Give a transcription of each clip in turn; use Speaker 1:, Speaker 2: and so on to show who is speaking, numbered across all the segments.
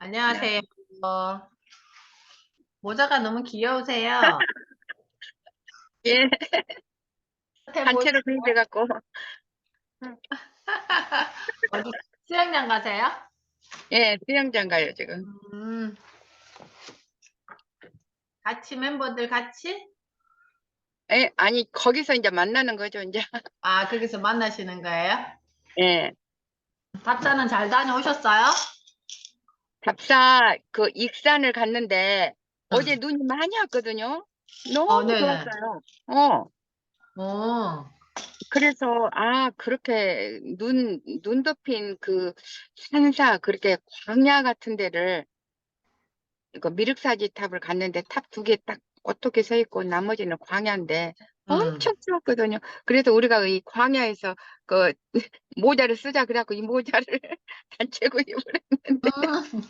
Speaker 1: 안녕하세요. 모자가 너무 귀여우세요.
Speaker 2: 예,
Speaker 1: 해 보이
Speaker 2: 단체로 빌려갖고.
Speaker 1: 어디 수영장 가세요?
Speaker 2: 예, 수영장 가요, 지금.
Speaker 1: 음, 같이 멤버들 같이?
Speaker 2: 예, 아니, 거기서 이제 만나는 거죠, 이제.
Speaker 1: 아, 거기서 만나시는 거예요?
Speaker 2: 예,
Speaker 1: 답사는 잘 다녀오셨어요?
Speaker 2: 답사, 익산을 갔는데, 어제
Speaker 1: 응.
Speaker 2: 눈이 많이 왔거든요. 너무
Speaker 1: 네네.
Speaker 2: 좋았어요.
Speaker 1: 오,
Speaker 2: 그래서, 그렇게 눈 덮인 산사, 그렇게 광야 같은 데를, 미륵사지 탑을 갔는데, 탑 두 개 딱 어떻게 서 있고, 나머지는 광야인데,
Speaker 1: 음.
Speaker 2: 엄청 좋았거든요. 그래서 우리가 이 광야에서 그 모자를 쓰자 그래갖고 이 모자를 단체 구입을 했는데
Speaker 1: 음.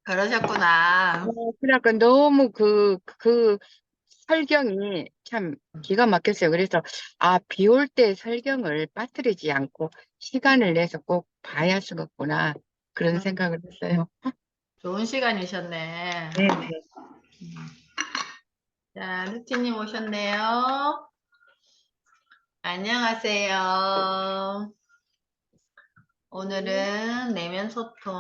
Speaker 1: 그러셨구나.
Speaker 2: 그래갖고 너무 그 설경이 참 기가 막혔어요. 그래서 비 올 때 설경을 빠뜨리지 않고 시간을 내서 꼭 봐야 쓰겠구나 그런
Speaker 1: 음,
Speaker 2: 생각을 했어요.
Speaker 1: 좋은 시간이셨네.
Speaker 2: 네, 네.
Speaker 1: 자, 루티님 오셨네요. 안녕하세요. 오늘은 내면 소통.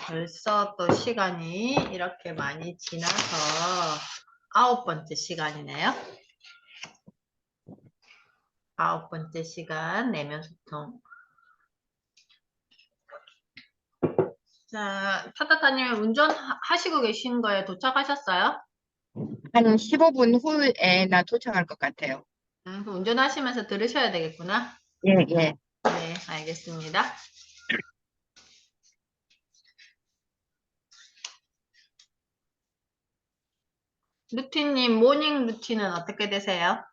Speaker 1: 벌써 또 시간이 이렇게 많이 지나서 9번째 시간이네요. 9번째 시간 내면 소통. 자, 타타타님 운전하시고 계신 거에 도착하셨어요?
Speaker 2: 한 15분 후에 나 도착할 것 같아요.
Speaker 1: 그럼 운전하시면서 들으셔야 되겠구나.
Speaker 2: 예, 예.
Speaker 1: 네, 알겠습니다. 루틴님, 모닝 루틴은 어떻게 되세요?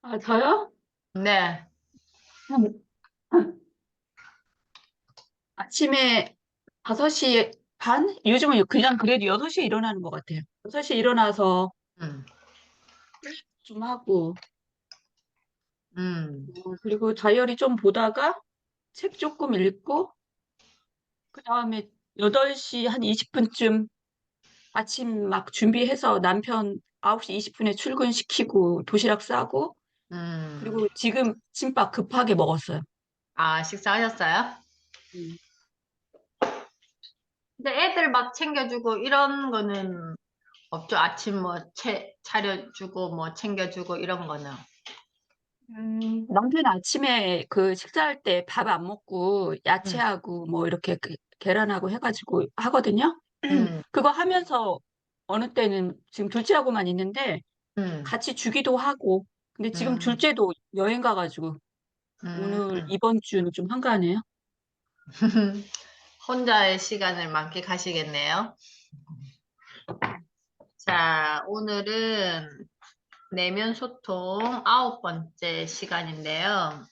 Speaker 3: 아, 저요?
Speaker 1: 네.
Speaker 3: 음, 아침에 5시 반? 요즘은 그냥 그래도 6시에 일어나는 것 같아요. 6시에 일어나서
Speaker 1: 음,
Speaker 3: 좀 하고,
Speaker 1: 음,
Speaker 3: 그리고 다이어리 좀 보다가 책 조금 읽고, 그 다음에 8시 한 20분쯤 아침 막 준비해서 남편 9시 20분에 출근시키고 도시락 싸고,
Speaker 1: 음.
Speaker 3: 그리고 지금 김밥 급하게 먹었어요.
Speaker 1: 아, 식사하셨어요?
Speaker 3: 음.
Speaker 1: 근데 애들 막 챙겨주고 이런 거는 없죠. 아침 뭐 차려주고 뭐 챙겨주고 이런 거는.
Speaker 3: 남편 아침에 그 식사할 때 밥 안 먹고
Speaker 1: 음,
Speaker 3: 야채하고 뭐 이렇게 계란하고 해가지고 하거든요.
Speaker 1: 음,
Speaker 3: 그거 하면서 어느 때는 지금 둘째하고만 있는데
Speaker 1: 음,
Speaker 3: 같이 주기도 하고. 근데 지금
Speaker 1: 음,
Speaker 3: 둘째도 여행 가가지고
Speaker 1: 음.
Speaker 3: 오늘 이번 주는 좀 한가하네요.
Speaker 1: 혼자의 시간을 만끽하시겠네요. 자, 오늘은 내면 소통 9번째 시간인데요.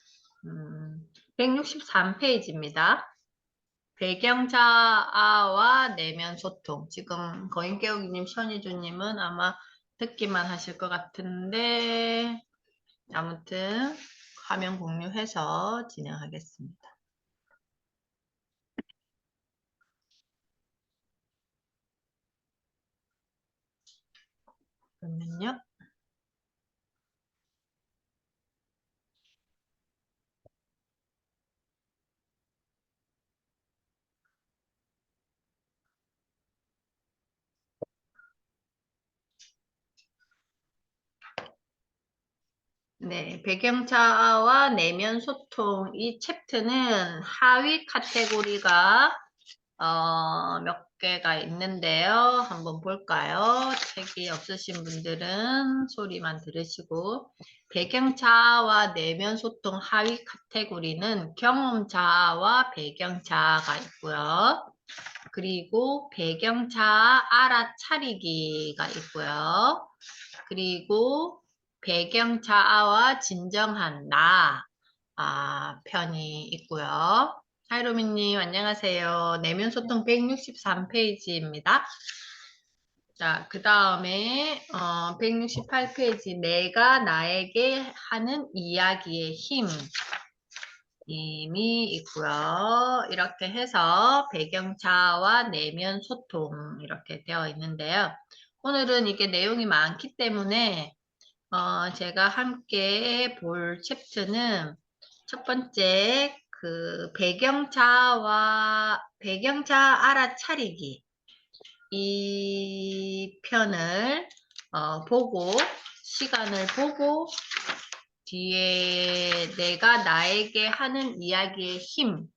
Speaker 1: 163페이지입니다. 배경자아와 내면 소통. 지금 거인깨우기님, 선희주님은 아마 듣기만 하실 것 같은데 아무튼 화면 공유해서 진행하겠습니다. 그러면요. 네, 배경자아와 내면 소통. 이 챕터는 하위 카테고리가 몇 개가 있는데요. 한번 볼까요? 책이 없으신 분들은 소리만 들으시고 배경자아와 내면 소통 하위 카테고리는 경험자아와 배경자아가 있고요. 그리고 배경자아 알아차리기가 있고요. 그리고 배경자아와 진정한 나 편이 있고요. 하이로미님 안녕하세요. 내면 소통 163페이지입니다. 자, 그 다음에 168페이지 내가 나에게 하는 이야기의 힘 있고요. 이렇게 해서 배경자와 내면 소통 이렇게 되어 있는데요. 오늘은 이게 내용이 많기 때문에 제가 함께 볼 챕터는 첫 번째 그 배경자 알아차리기 이 편을 보고 시간을 보고 뒤에 내가 나에게 하는 이야기의 힘까지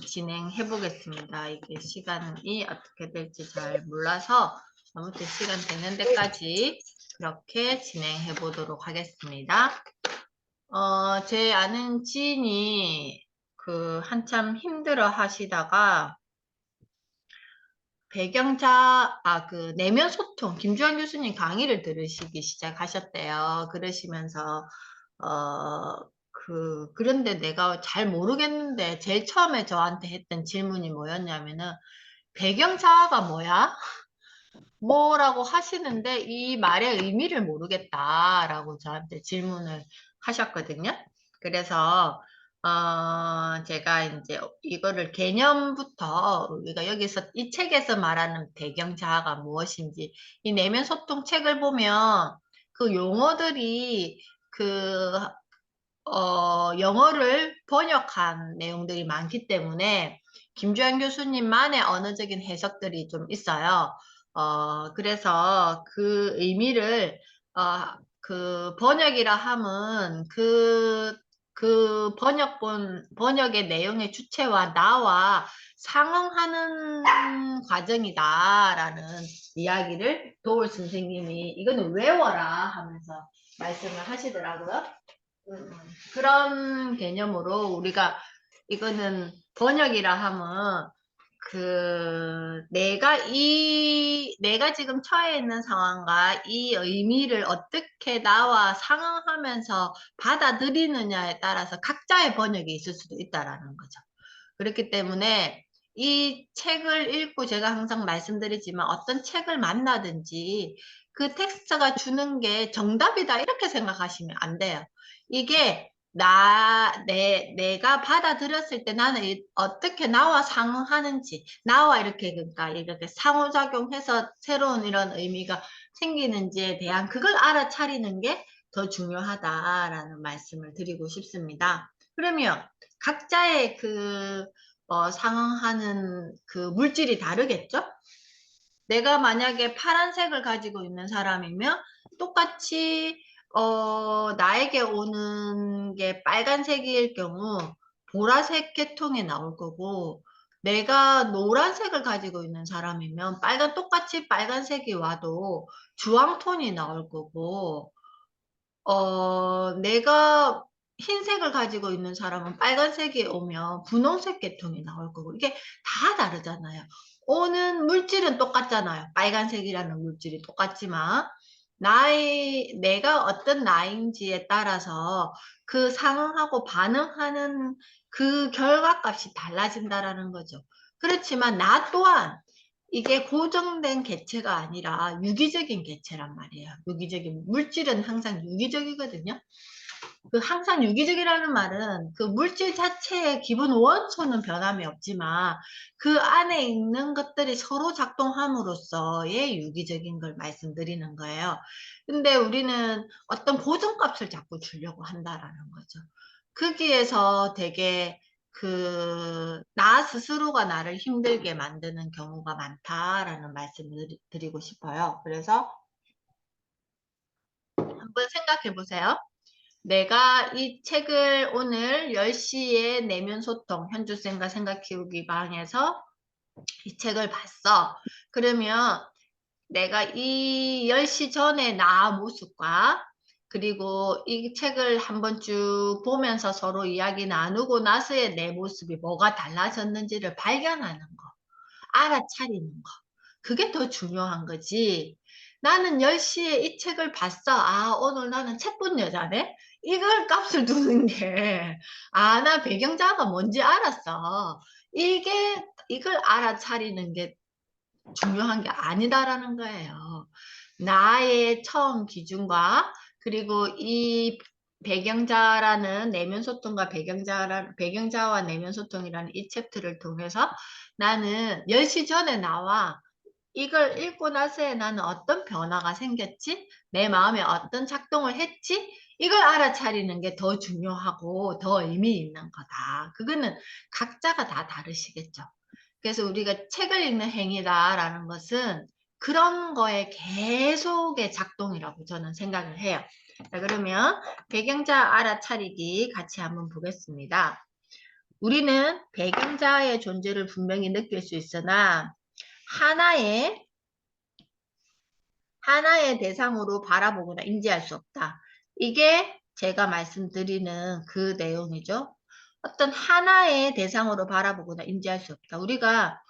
Speaker 1: 진행해 보겠습니다. 이게 시간이 어떻게 될지 잘 몰라서 아무튼 시간 되는 데까지 그렇게 진행해 보도록 하겠습니다. 제 아는 지인이 그 한참 힘들어 하시다가 그 내면 소통, 김주환 교수님 강의를 들으시기 시작하셨대요. 그러시면서, 그런데 내가 잘 모르겠는데, 제일 처음에 저한테 했던 질문이 뭐였냐면은, 배경자아가 뭐야? 뭐라고 하시는데, 이 말의 의미를 모르겠다라고 저한테 질문을 하셨거든요. 그래서, 제가 이제 이거를 개념부터 우리가 여기서 이 책에서 말하는 배경자아가 무엇인지 이 내면 소통 책을 보면 그 용어들이 영어를 번역한 내용들이 많기 때문에 김주환 교수님만의 언어적인 해석들이 좀 있어요. 그래서 그 의미를, 그 번역이라 함은 번역의 내용의 주체와 나와 상응하는 과정이다라는 이야기를 도울 선생님이 이거는 외워라 하면서 말씀을 하시더라고요. 그런 개념으로 우리가 이거는 번역이라 하면 내가 지금 처해 있는 상황과 이 의미를 어떻게 나와 상응하면서 받아들이느냐에 따라서 각자의 번역이 있을 수도 있다라는 거죠. 그렇기 때문에 이 책을 읽고 제가 항상 말씀드리지만 어떤 책을 만나든지 그 텍스트가 주는 게 정답이다 이렇게 생각하시면 안 돼요. 이게 내가 받아들였을 때 나는 어떻게 나와 상응하는지, 나와 그러니까 이렇게 상호작용해서 새로운 이런 의미가 생기는지에 대한 그걸 알아차리는 게 더 중요하다라는 말씀을 드리고 싶습니다. 그러면 각자의 상응하는 그 물질이 다르겠죠? 내가 만약에 파란색을 가지고 있는 사람이면 똑같이 나에게 오는 게 빨간색일 경우 보라색 계통이 나올 거고 내가 노란색을 가지고 있는 사람이면 똑같이 빨간색이 와도 주황톤이 나올 거고 내가 흰색을 가지고 있는 사람은 빨간색이 오면 분홍색 계통이 나올 거고 이게 다 다르잖아요. 오는 물질은 똑같잖아요. 빨간색이라는 물질이 똑같지만 내가 어떤 나인지에 따라서 그 상응하고 반응하는 그 결과값이 달라진다라는 거죠. 그렇지만 나 또한 이게 고정된 개체가 아니라 유기적인 개체란 말이에요. 유기적인 물질은 항상 유기적이거든요. 항상 유기적이라는 말은 그 물질 자체의 기본 원소는 변함이 없지만 그 안에 있는 것들이 서로 작동함으로써의 유기적인 걸 말씀드리는 거예요. 근데 우리는 어떤 고정값을 자꾸 주려고 한다라는 거죠. 거기에서 되게 나 스스로가 나를 힘들게 만드는 경우가 많다라는 말씀을 드리고 싶어요. 그래서 한번 생각해 보세요. 내가 이 책을 오늘 10시에 내면 소통, 현주쌤과 생각 키우기 방에서 이 책을 봤어. 그러면 내가 이 10시 전에 나 모습과 그리고 이 책을 한번 쭉 보면서 서로 이야기 나누고 나서의 내 모습이 뭐가 달라졌는지를 발견하는 거, 알아차리는 거. 그게 더 중요한 거지. 나는 10시에 이 책을 봤어. 오늘 나는 책 본 여자네? 이걸 값을 두는 게, 나 배경자가 뭔지 알았어. 이걸 알아차리는 게 중요한 게 아니다라는 거예요. 나의 처음 기준과 그리고 이 배경자라는 내면 소통과 배경자와 내면 소통이라는 이 챕터를 통해서 나는 10시 전에 나와. 이걸 읽고 나서야 나는 어떤 변화가 생겼지? 내 마음에 어떤 작동을 했지? 이걸 알아차리는 게 더 중요하고 더 의미 있는 거다. 그거는 각자가 다 다르시겠죠. 그래서 우리가 책을 읽는 행위다라는 것은 그런 거에 계속의 작동이라고 저는 생각을 해요. 자, 그러면 배경자 알아차리기 같이 한번 보겠습니다. 우리는 배경자의 존재를 분명히 느낄 수 있으나 하나의 대상으로 바라보거나 인지할 수 없다. 이게 제가 말씀드리는 그 내용이죠. 어떤 하나의 대상으로 바라보거나 인지할 수 없다. 우리가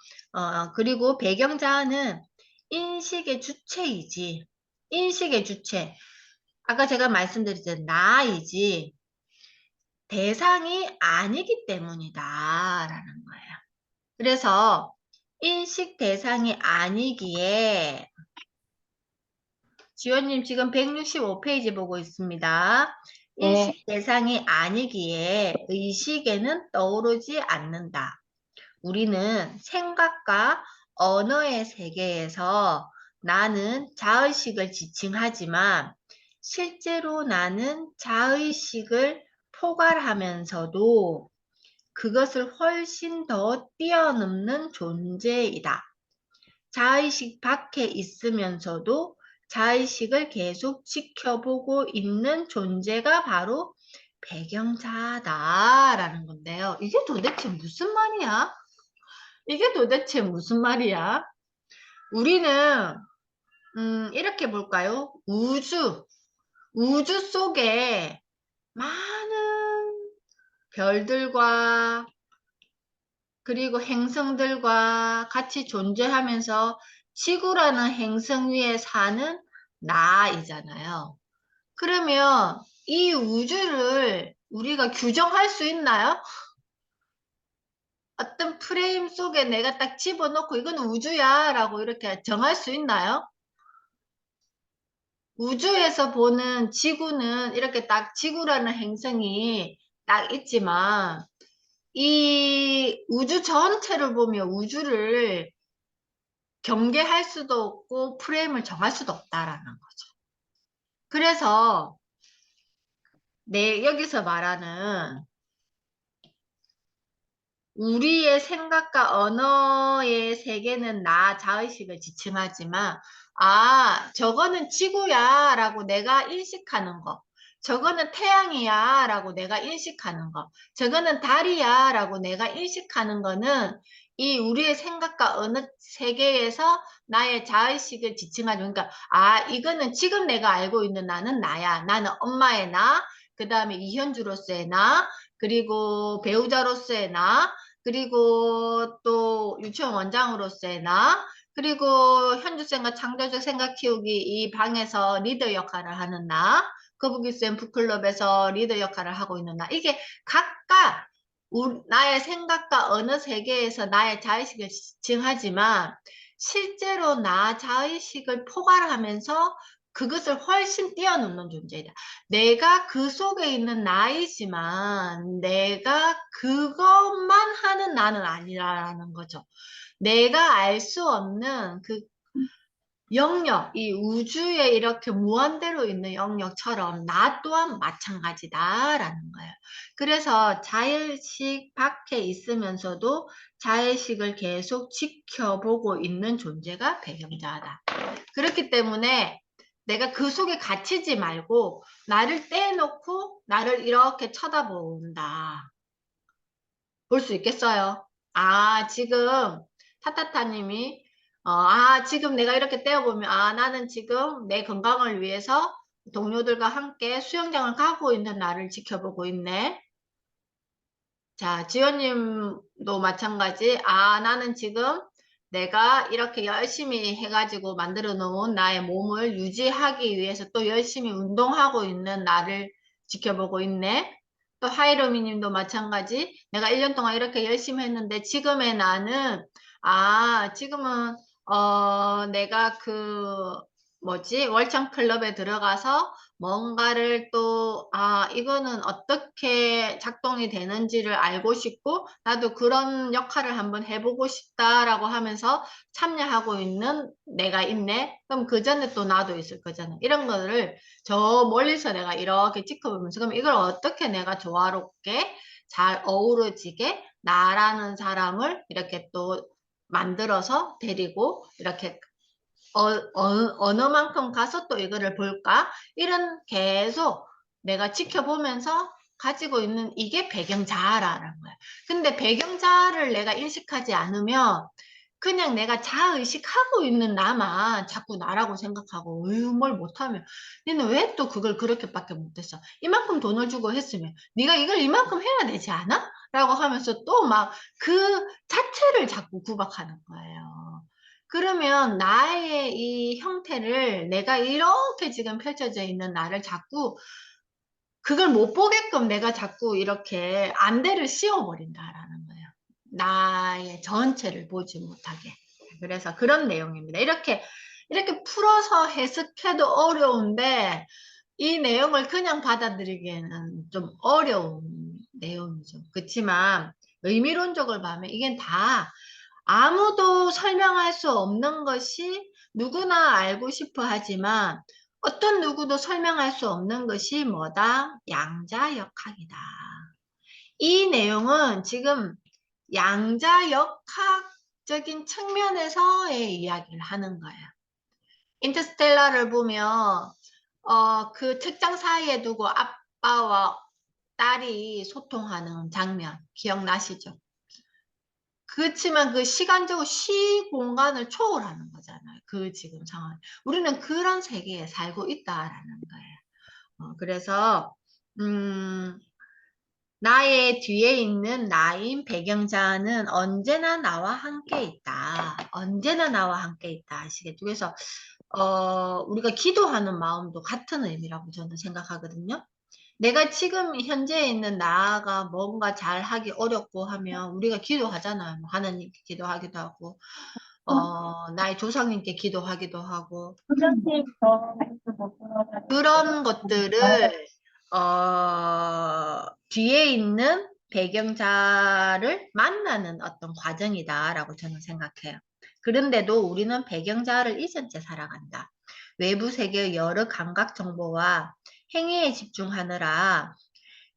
Speaker 1: 그리고 배경자는 인식의 주체이지. 인식의 주체. 아까 제가 말씀드렸던 나이지. 대상이 아니기 때문이다라는 거예요. 그래서 인식 대상이 아니기에 지원님 지금 165페이지 보고 있습니다. 인식
Speaker 2: 네.
Speaker 1: 대상이 아니기에 의식에는 떠오르지 않는다. 우리는 생각과 언어의 세계에서 나는 자의식을 지칭하지만 실제로 나는 자의식을 포괄하면서도 그것을 훨씬 더 뛰어넘는 존재이다. 자의식 밖에 있으면서도 자의식을 계속 지켜보고 있는 존재가 바로 배경자다라는 건데요. 이게 도대체 무슨 말이야? 이게 도대체 무슨 말이야? 우리는 이렇게 볼까요? 우주 속에 많은 별들과 그리고 행성들과 같이 존재하면서 지구라는 행성 위에 사는 나이잖아요. 그러면 이 우주를 우리가 규정할 수 있나요? 어떤 프레임 속에 내가 딱 집어넣고 이건 우주야 라고 이렇게 정할 수 있나요? 우주에서 보는 지구는 이렇게 딱 지구라는 행성이 딱 있지만 이 우주 전체를 보면 우주를 경계할 수도 없고 프레임을 정할 수도 없다라는 거죠. 그래서 여기서 말하는 우리의 생각과 언어의 세계는 나 자의식을 지칭하지만 저거는 지구야 라고 내가 인식하는 거, 저거는 태양이야 라고 내가 인식하는 거, 저거는 달이야 라고 내가 인식하는 거는 이 우리의 생각과 언어 세계에서 나의 자의식을 지칭하죠. 그러니까 이거는 지금 내가 알고 있는 나는 나야. 나는 엄마의 나, 그 다음에 이현주로서의 나, 그리고 배우자로서의 나, 그리고 또 유치원 원장으로서의 나, 그리고 현주쌤과 창조적 생각 키우기 이 방에서 리더 역할을 하는 나, 거북이쌤 북클럽에서 리더 역할을 하고 있는 나. 이게 각각 나의 생각과 어느 세계에서 나의 자의식을 지칭하지만 실제로 나 자의식을 포괄하면서 그것을 훨씬 뛰어넘는 존재이다. 내가 그 속에 있는 나이지만 내가 그것만 하는 나는 아니라는 거죠. 내가 알 수 없는 그 영역, 이 우주에 이렇게 무한대로 있는 영역처럼 나 또한 마찬가지다라는 거예요. 그래서 자의식 밖에 있으면서도 자의식을 계속 지켜보고 있는 존재가 배경자다. 그렇기 때문에 내가 그 속에 갇히지 말고 나를 떼놓고 나를 이렇게 쳐다본다. 볼 수 있겠어요? 지금 타타타님이 지금 내가 이렇게 떼어보면 나는 지금 내 건강을 위해서 동료들과 함께 수영장을 가고 있는 나를 지켜보고 있네. 자, 지원님도 마찬가지. 나는 지금 내가 이렇게 열심히 해가지고 만들어 놓은 나의 몸을 유지하기 위해서 또 열심히 운동하고 있는 나를 지켜보고 있네. 또 하이로미 님도 마찬가지. 내가 1년 동안 이렇게 열심히 했는데 지금의 나는, 지금은, 내가 월창 클럽에 들어가서 뭔가를 또 아, 이거는 어떻게 작동이 되는지를 알고 싶고, 나도 그런 역할을 한번 해보고 싶다라고 하면서 참여하고 있는 내가 있네? 그럼 그 전에 또 나도 있을 거잖아. 이런 거를 저 멀리서 내가 이렇게 지켜보면서, 그럼 이걸 어떻게 내가 조화롭게 잘 어우러지게 나라는 사람을 이렇게 또 만들어서 데리고 이렇게 어느 만큼 가서 또 이거를 볼까? 이런 계속 내가 지켜보면서 가지고 있는 이게 배경자아라는 거야. 근데 배경자아를 내가 인식하지 않으면 그냥 내가 자의식하고 있는 나만 자꾸 나라고 생각하고 어휴 뭘 못하면 너는 왜 또 그걸 그렇게밖에 못했어? 이만큼 돈을 주고 했으면 네가 이걸 이만큼 해야 되지 않아? 라고 하면서 또 막 그 자체를 자꾸 구박하는 거예요. 그러면 나의 이 형태를 내가 이렇게 지금 펼쳐져 있는 나를 자꾸 그걸 못 보게끔 내가 자꾸 이렇게 안대를 씌워버린다라는 거예요. 나의 전체를 보지 못하게. 그래서 그런 내용입니다. 이렇게 풀어서 해석해도 어려운데 이 내용을 그냥 받아들이기에는 좀 어려운 내용이죠. 그렇지만 의미론적으로 보면 이게 다 아무도 설명할 수 없는 것이 누구나 알고 싶어 하지만 어떤 누구도 설명할 수 없는 것이 뭐다? 양자역학이다. 이 내용은 지금 양자역학적인 측면에서의 이야기를 하는 거예요. 인터스텔라를 보면 그 책장 사이에 두고 아빠와 딸이 소통하는 장면 기억나시죠? 그렇지만 그 시간적으로 시공간을 초월하는 거잖아요. 그 지금 상황. 우리는 그런 세계에 살고 있다라는 거예요. 그래서 나의 뒤에 있는 나인 배경자는 언제나 나와 함께 있다. 언제나 나와 함께 있다. 아시겠죠? 그래서 우리가 기도하는 마음도 같은 의미라고 저는 생각하거든요. 내가 지금 현재 있는 나가 뭔가 잘하기 어렵고 하면 우리가 기도하잖아요. 뭐 하나님께 기도하기도 하고, 나의 조상님께 기도하기도 하고, 그런 것들을, 뒤에 있는 배경자를 만나는 어떤 과정이다라고 저는 생각해요. 그런데도 우리는 배경자를 잊은 채 살아간다. 외부 세계의 여러 감각 정보와 행위에 집중하느라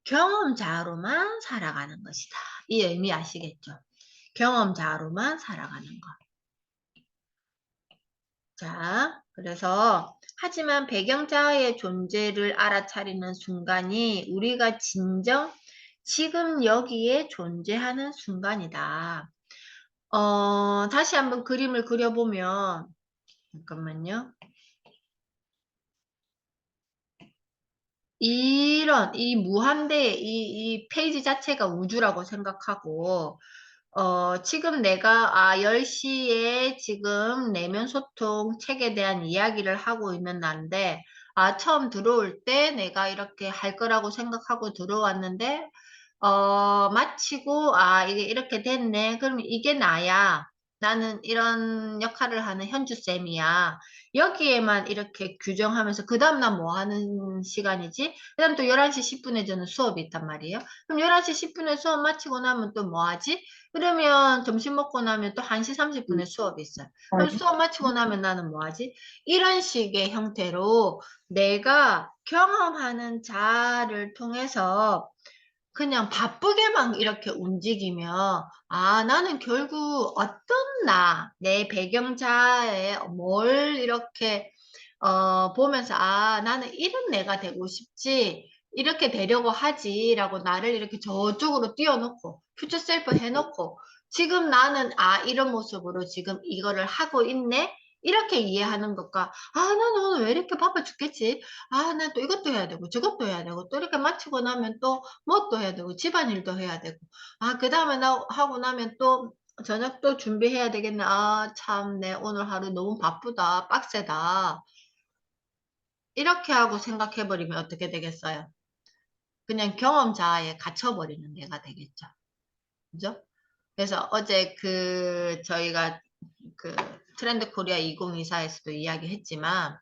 Speaker 1: 경험자로만 살아가는 것이다. 이 의미 아시겠죠? 경험자로만 살아가는 것. 자, 그래서 하지만 배경자의 존재를 알아차리는 순간이 우리가 진정 지금 여기에 존재하는 순간이다. 다시 한번 그림을 그려보면 잠깐만요. 이 무한대 이 페이지 자체가 우주라고 생각하고 지금 내가 10시에 지금 내면 소통 책에 대한 이야기를 하고 있는 난데 처음 들어올 때 내가 이렇게 할 거라고 생각하고 들어왔는데 마치고 이게 이렇게 됐네. 그럼 이게 나야. 나는 이런 역할을 하는 현주쌤이야. 여기에만 이렇게 규정하면서 그 다음 날 뭐 하는 시간이지? 그 다음 또 11시 10분에 저는 수업이 있단 말이에요. 그럼 11시 10분에 수업 마치고 나면 또 뭐 하지? 그러면 점심 먹고 나면 또 1시 30분에 수업이 있어요. 그럼 수업 마치고 나면 나는 뭐 하지? 이런 식의 형태로 내가 경험하는 자를 통해서 그냥 바쁘게만 이렇게 움직이면 나는 결국 어떤 내 배경자에 뭘 이렇게 보면서 나는 이런 내가 되고 싶지 이렇게 되려고 하지라고 나를 이렇게 저쪽으로 띄워놓고 퓨처 셀프 해놓고 지금 나는 이런 모습으로 지금 이거를 하고 있네 이렇게 이해하는 것과 나는 오늘 왜 이렇게 바빠 죽겠지 난 또 이것도 해야 되고 저것도 해야 되고 또 이렇게 마치고 나면 또 뭣도 해야 되고 집안일도 해야 되고 그 다음에 하고 나면 또 저녁 또 준비해야 되겠네 참 내 오늘 하루 너무 바쁘다 빡세다 이렇게 하고 생각해버리면 어떻게 되겠어요? 그냥 경험자에 갇혀버리는 내가 되겠죠. 그죠? 그래서 어제 저희가 트렌드 코리아 2024에서도 이야기했지만,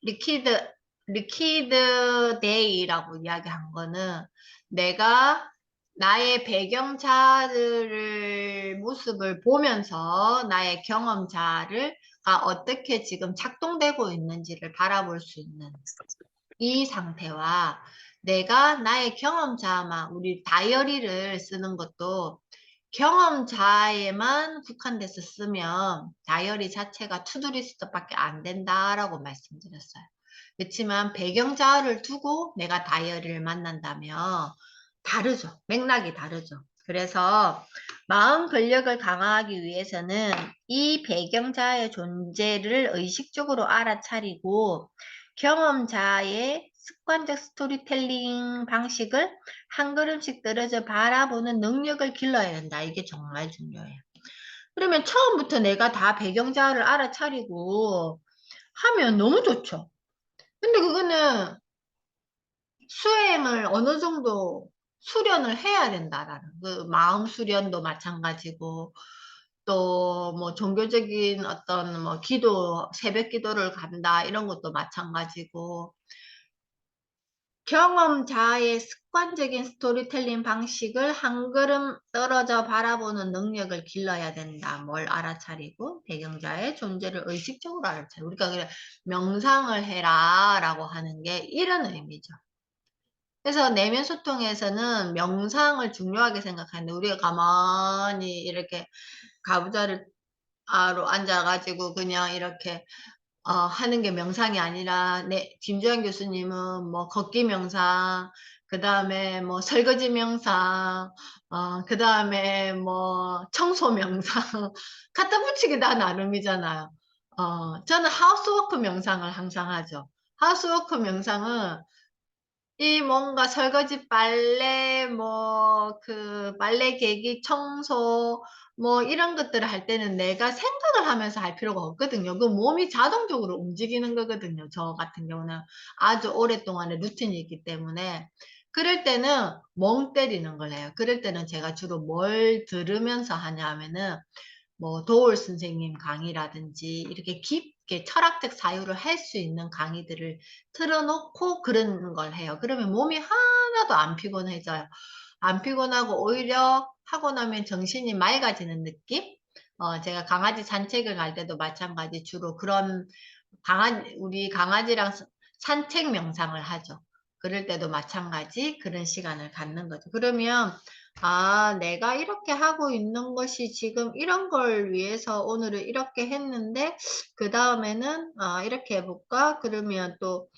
Speaker 1: 리퀴드 리퀴드 데이라고 이야기한 거는 내가 나의 배경자를 모습을 보면서 나의 경험자가 어떻게 지금 작동되고 있는지를 바라볼 수 있는 이 상태와 내가 나의 경험자만 우리 다이어리를 쓰는 것도 경험자에만 국한돼서 쓰면 다이어리 자체가 투두리스트밖에 안 된다라고 말씀드렸어요. 그렇지만 배경자를 두고 내가 다이어리를 만난다면 다르죠. 맥락이 다르죠. 그래서 마음 근력을 강화하기 위해서는 이 배경자의 존재를 의식적으로 알아차리고 경험자의 습관적 스토리텔링 방식을 한 걸음씩 떨어져 바라보는 능력을 길러야 된다. 이게 정말 중요해요. 그러면 처음부터 내가 다 배경자를 알아차리고 하면 너무 좋죠. 근데 그거는 수행을 어느 정도 수련을 해야 된다라는 그 마음 수련도 마찬가지고 또 뭐 종교적인 어떤 뭐 기도 새벽 기도를 간다 이런 것도 마찬가지고 경험자의 습관적인 스토리텔링 방식을 한 걸음 떨어져 바라보는 능력을 길러야 된다. 뭘 알아차리고 배경자의 존재를 의식적으로 알아차리고 우리가 그래 명상을 해라 라고 하는 게 이런 의미죠. 그래서 내면 소통에서는 명상을 중요하게 생각하는데 우리가 가만히 이렇게 가부좌를 로 앉아가지고 그냥 이렇게 하는 게 명상이 아니라 김주환 교수님은 뭐 걷기 명상, 그 다음에 뭐 설거지 명상, 그 다음에 뭐 청소 명상 갖다 붙이기 다 나름이잖아요. 저는 하우스워크 명상을 항상 하죠. 하우스워크 명상은 이 뭔가 설거지, 빨래, 뭐, 빨래 개기, 청소, 뭐, 이런 것들을 할 때는 내가 생각을 하면서 할 필요가 없거든요. 그 몸이 자동적으로 움직이는 거거든요. 저 같은 경우는 아주 오랫동안의 루틴이 있기 때문에. 그럴 때는 멍 때리는 걸 해요. 그럴 때는 제가 주로 뭘 들으면서 하냐 하면은, 뭐 도올 선생님 강의라든지 이렇게 깊게 철학적 사유를 할 수 있는 강의들을 틀어놓고 그런 걸 해요. 그러면 몸이 하나도 안 피곤해져요. 안 피곤하고 오히려 하고 나면 정신이 맑아지는 느낌? 제가 강아지 산책을 갈 때도 마찬가지 주로 그런 우리 강아지랑 산책 명상을 하죠. 그럴 때도 마찬가지 그런 시간을 갖는 거죠. 그러면 내가 이렇게 하고 있는 것이 지금 이런 걸 위해서 오늘은 이렇게 했는데 그 다음에는 이렇게 해볼까? 그러면 또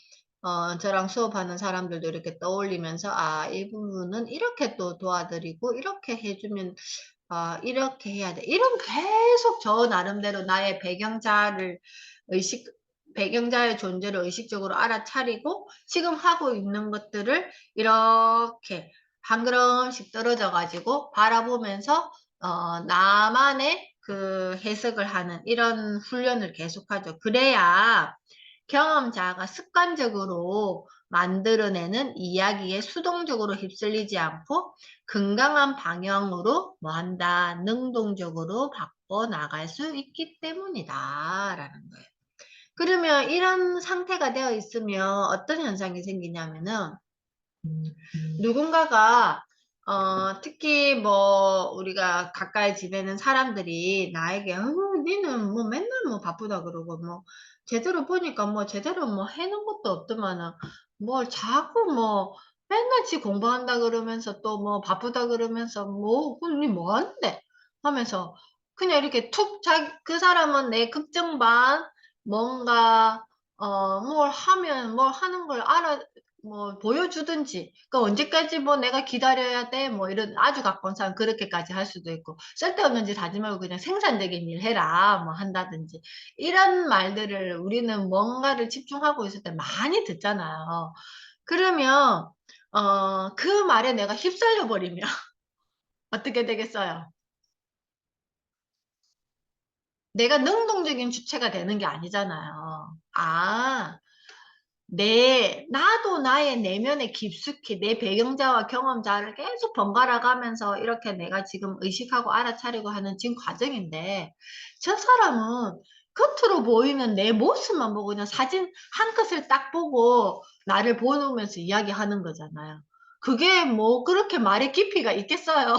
Speaker 1: 저랑 수업하는 사람들도 이렇게 떠올리면서 이 부분은 이렇게 또 도와드리고 이렇게 해주면 이렇게 해야 돼. 이런 계속 저 나름대로 나의 배경자의 존재를 의식적으로 알아차리고 지금 하고 있는 것들을 이렇게 한 걸음씩 떨어져 가지고 바라보면서 나만의 그 해석을 하는 이런 훈련을 계속하죠. 그래야 경험자가 습관적으로 만들어내는 이야기에 수동적으로 휩쓸리지 않고 건강한 방향으로 뭐 한다, 능동적으로 바꿔 나갈 수 있기 때문이다 라는 거예요. 그러면 이런 상태가 되어 있으면 어떤 현상이 생기냐면은 누군가가 특히 뭐 우리가 가까이 지내는 사람들이 나에게 니는 뭐 맨날 뭐 바쁘다 그러고 뭐 제대로 보니까 뭐 제대로 뭐 해놓은 것도 없더만은 뭘 자꾸 뭐 맨날 지 공부한다 그러면서 또 뭐 바쁘다 그러면서 뭐 니 뭐 하는데 하면서 그냥 이렇게 그 사람은 내 걱정 반 뭔가 뭘 하면 뭘 하는 걸 뭐 보여주든지 그 언제까지 뭐 내가 기다려야 돼 뭐 이런 아주 가까운 사람 그렇게까지 할 수도 있고 쓸데없는 짓 하지 말고 그냥 생산적인 일 해라 뭐 한다든지 이런 말들을 우리는 뭔가를 집중하고 있을 때 많이 듣잖아요. 그러면 그 말에 내가 휩쓸려 버리면 어떻게 되겠어요? 내가 능동적인 주체가 되는 게 아니잖아요. 나도 나의 내면에 깊숙이 내 배경자와 경험자를 계속 번갈아 가면서 이렇게 내가 지금 의식하고 알아차리고 하는 지금 과정인데, 저 사람은 겉으로 보이는 내 모습만 보고 그냥 사진 한 컷을 딱 보고 나를 보면서 이야기하는 거잖아요. 그게 뭐 그렇게 말의 깊이가 있겠어요?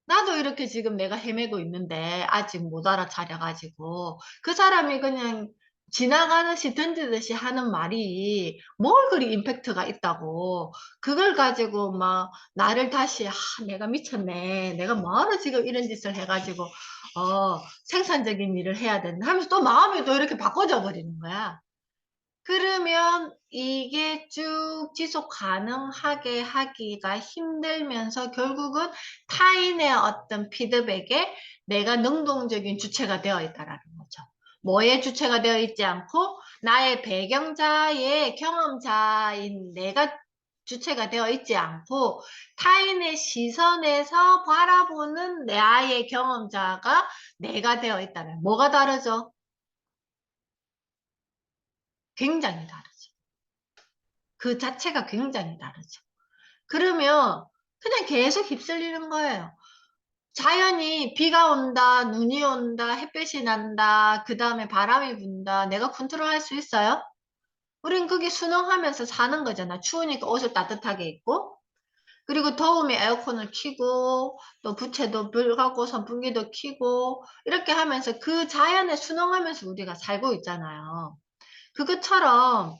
Speaker 1: 나도 이렇게 지금 내가 헤매고 있는데 아직 못 알아차려가지고 그 사람이 그냥 지나가듯이 던지듯이 하는 말이 뭘 그리 임팩트가 있다고 그걸 가지고 막 나를 다시 내가 미쳤네 내가 뭐하러 지금 이런 짓을 해가지고 생산적인 일을 해야 된다 하면서 또 마음이 또 이렇게 바꿔져 버리는 거야. 그러면 이게 쭉 지속 가능하게 하기가 힘들면서 결국은 타인의 어떤 피드백에 내가 능동적인 주체가 되어 있다라는 거죠. 뭐의 주체가 되어 있지 않고 나의 배경자의 경험자인 내가 주체가 되어 있지 않고 타인의 시선에서 바라보는 나의 경험자가 내가 되어 있다는 뭐가 다르죠? 굉장히 다르죠. 그 자체가 굉장히 다르죠. 그러면 그냥 계속 휩쓸리는 거예요. 자연이 비가 온다, 눈이 온다, 햇볕이 난다, 그 다음에 바람이 분다. 내가 컨트롤할 수 있어요? 우린 그게 순응하면서 사는 거잖아. 추우니까 옷을 따뜻하게 입고, 그리고 더우면 에어컨을 켜고, 또 부채도 불가고, 선풍기도 켜고, 이렇게 하면서 그 자연에 순응하면서 우리가 살고 있잖아요. 그것처럼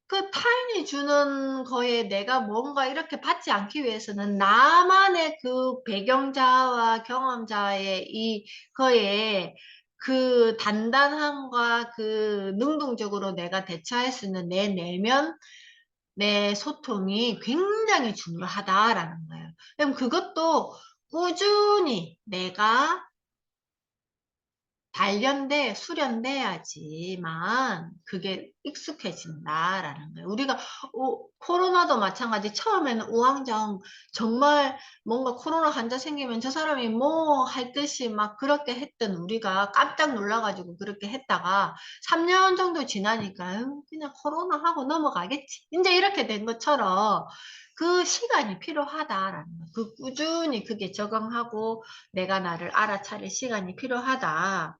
Speaker 1: 그 타인이 주는 거에 내가 뭔가 이렇게 받지 않기 위해서는 나만의 그 배경자와 경험자의 이 거에 그 단단함과 그 능동적으로 내가 대처할 수 있는 내 내면 내 소통이 굉장히 중요하다라는 거예요. 그럼 그것도 꾸준히 내가 단련돼, 수련돼야지만 그게 익숙해진다라는 거예요. 우리가 코로나도 마찬가지. 처음에는 우왕좌왕 정말 뭔가 코로나 환자 생기면 저 사람이 뭐 할 듯이 막 그렇게 했던 우리가 깜짝 놀라가지고 그렇게 했다가 3년 정도 지나니까 그냥 코로나 하고 넘어가겠지. 이제 이렇게 된 것처럼 그 시간이 필요하다라는 거예요. 그 꾸준히 그게 적응하고 내가 나를 알아차릴 시간이 필요하다.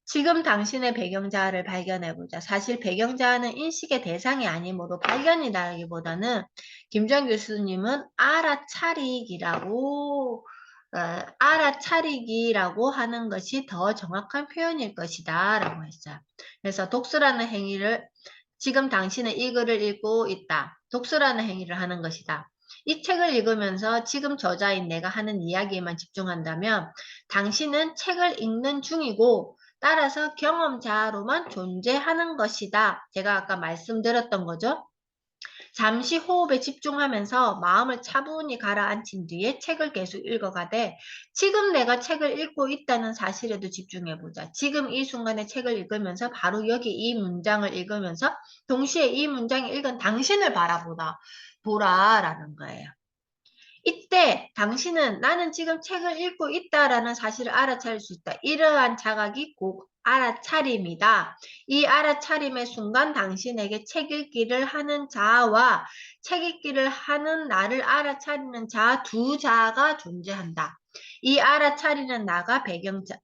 Speaker 1: 지금 당신의 배경자아를 발견해보자. 사실 배경자아는 인식의 대상이 아니므로 발견이라기보다는 김정 교수님은 알아차리기라고 하는 것이 더 정확한 표현일 것이다 라고 했어요. 그래서 독서라는 행위를 지금 당신은 이 글을 읽고 있다. 독서라는 행위를 하는 것이다. 이 책을 읽으면서 지금 저자인 내가 하는 이야기에만 집중한다면 당신은 책을 읽는 중이고 따라서 경험자로만 존재하는 것이다. 제가 아까 말씀드렸던 거죠. 잠시 호흡에 집중하면서 마음을 차분히 가라앉힌 뒤에 책을 계속 읽어가되 지금 내가 책을 읽고 있다는 사실에도 집중해보자. 지금 이 순간에 책을 읽으면서 바로 여기 이 문장을 읽으면서 동시에 이 문장을 읽은 당신을 보라라는 거예요. 이때 당신은 나는 지금 책을 읽고 있다라는 사실을 알아차릴 수 있다. 이러한 자각이 곧 알아차림이다. 이 알아차림의 순간 당신에게 책 읽기를 하는 자와 책 읽기를 하는 나를 알아차리는 자 두 자가 존재한다. 이 알아차리는 나가 배경자다.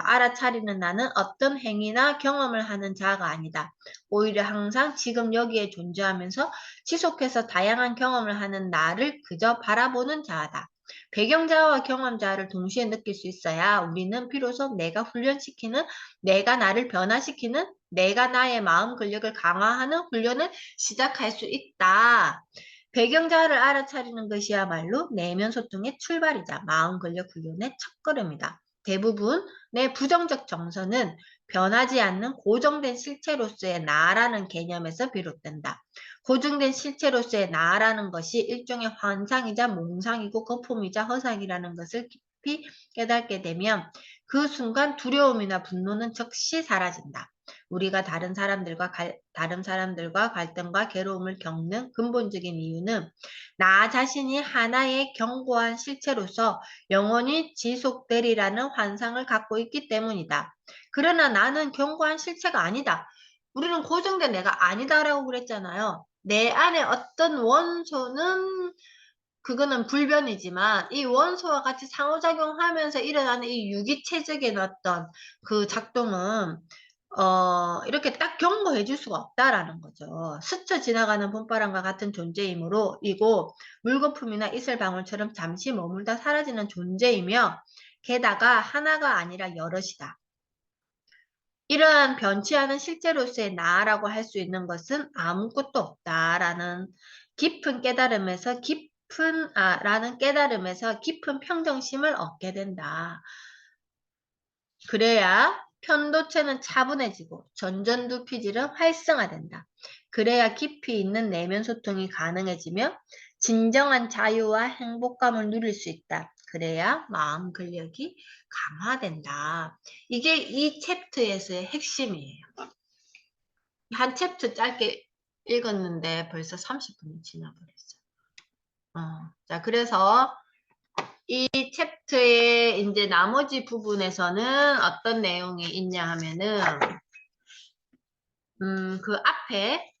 Speaker 1: 알아차리는 나는 어떤 행위나 경험을 하는 자가 아니다. 오히려 항상 지금 여기에 존재하면서 지속해서 다양한 경험을 하는 나를 그저 바라보는 자다. 배경자와 경험자를 동시에 느낄 수 있어야 우리는 비로소 내가 훈련시키는, 내가 나를 변화시키는, 내가 나의 마음 근력을 강화하는 훈련을 시작할 수 있다. 배경자를 알아차리는 것이야말로 내면 소통의 출발이자 마음 근력 훈련의 첫걸음이다. 대부분 내 부정적 정서는 변하지 않는 고정된 실체로서의 나라는 개념에서 비롯된다. 고정된 실체로서의 나라는 것이 일종의 환상이자 몽상이고 거품이자 허상이라는 것을 깊이 깨닫게 되면 그 순간 두려움이나 분노는 즉시 사라진다. 우리가 다른 사람들과 갈등과 괴로움을 겪는 근본적인 이유는 나 자신이 하나의 견고한 실체로서 영원히 지속되리라는 환상을 갖고 있기 때문이다. 그러나 나는 견고한 실체가 아니다. 우리는 고정된 내가 아니다라고 그랬잖아요. 내 안에 어떤 원소는 그거는 불변이지만 이 원소와 같이 상호작용하면서 일어나는 이 유기체적인 어떤 그 작동은 이렇게 딱 경고해 줄 수가 없다라는 거죠. 스쳐 지나가는 봄바람과 같은 존재이므로 이고 물거품이나 이슬방울처럼 잠시 머물다 사라지는 존재이며 게다가 하나가 아니라 여럿이다. 이러한 변치하는 실제로서의 나라고 할 수 있는 것은 아무것도 없다라는 라는 깨달음에서 깊은 평정심을 얻게 된다. 그래야 편도체는 차분해지고 전전두피질은 활성화된다. 그래야 깊이 있는 내면 소통이 가능해지며 진정한 자유와 행복감을 누릴 수 있다. 그래야 마음 근력이 강화된다. 이게 이 챕터에서의 핵심이에요. 한 챕터 짧게 읽었는데 벌써 30분이 지나버렸어요. 자, 그래서 이 챕터의 이제 나머지 부분에서는 어떤 내용이 있냐 하면은, 그 앞에